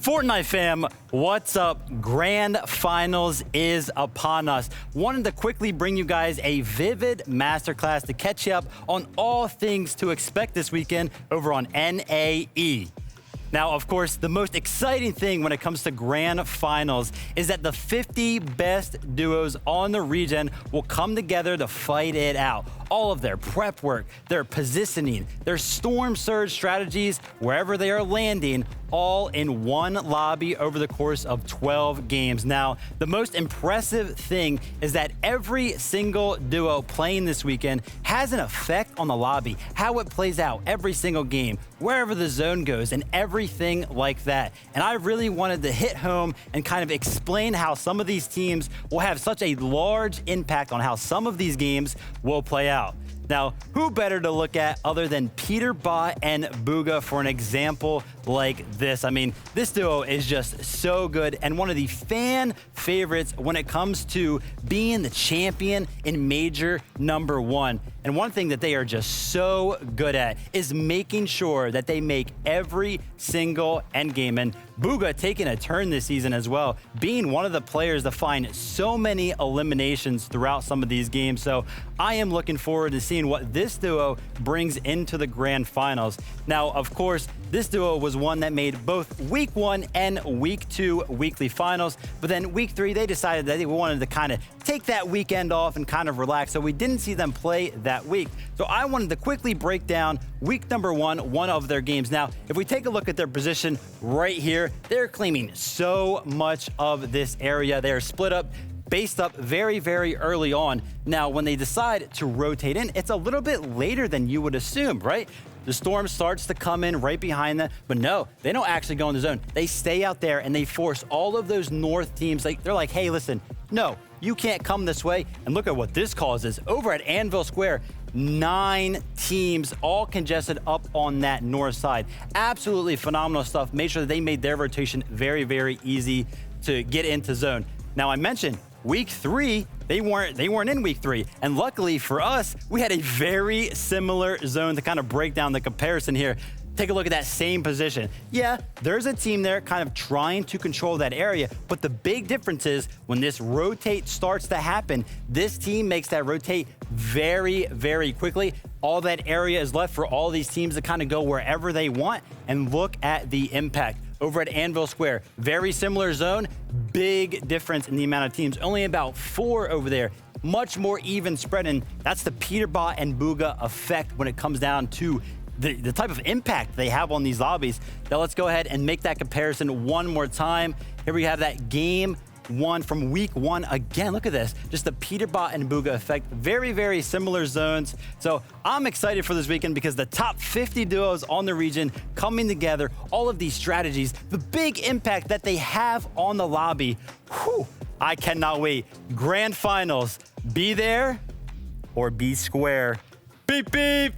Fortnite fam, what's up? Grand Finals is upon us. Wanted to quickly bring you guys a vivid masterclass to catch you up on all things to expect this weekend over on NAE. Now, of course, the most exciting thing when it comes to Grand Finals is that the 50 best duos on the region will come together to fight it out. All of their prep work, their positioning, their storm surge strategies, wherever they are landing, all in one lobby over the course of 12 games. Now, the most impressive thing is that every single duo playing this weekend has an effect on the lobby, how it plays out every single game, wherever the zone goes, and everything like that. And I really wanted to hit home and kind of explain how some of these teams will have such a large impact on how some of these games will play out. Now, who better to look at other than Peterbot and Bugha for an example like this? I mean, this duo is just so good and one of the fan favorites when it comes to being the champion in Major #1. And one thing that they are just so good at is making sure that they make every single endgame. And Bugha taking a turn this season as well, being one of the players to find so many eliminations throughout some of these games. So I am looking forward to seeing what this duo brings into the Grand Finals. Now, of course, this duo was one that made both Week 1 and Week 2 weekly finals, but then Week 3, they decided that they wanted to kind of take that weekend off and kind of relax, so we didn't see them play that week. So I wanted to quickly break down Week #1, one of their games. Now, if we take a look at their position right here, they're claiming so much of this area. They are split up, based up very, very early on. Now, when they decide to rotate in, it's a little bit later than you would assume, right? The storm starts to come in right behind them, but no, they don't actually go in the zone. They stay out there and they force all of those north teams. They're like, hey, listen, no, you can't come this way. And look at what this causes. Over at Anvil Square, 9 teams all congested up on that north side. Absolutely phenomenal stuff. Made sure that they made their rotation very, very easy to get into zone. Now, I mentioned Week 3, they weren't in Week 3. And luckily for us, we had a very similar zone to kind of break down the comparison here. Take a look at that same position. Yeah, there's a team there kind of trying to control that area, but the big difference is when this rotate starts to happen, this team makes that rotate very, very quickly. All that area is left for all these teams to kind of go wherever they want, and look at the impact. Over at Anvil Square, very similar zone, big difference in the amount of teams. Only about 4 over there. Much more even spread, and that's the Peterbot and Bugha effect when it comes down to the type of impact they have on these lobbies. Now let's go ahead and make that comparison one more time. Here we have that game 1 from Week 1 again. Look at this, just the Peterbot and Bugha effect. Very, very similar zones. So I'm excited for this weekend because the top 50 duos on the region coming together, all of these strategies, the big impact that they have on the lobby. Whew, I cannot wait. Grand Finals, be there or be square. Beep, beep.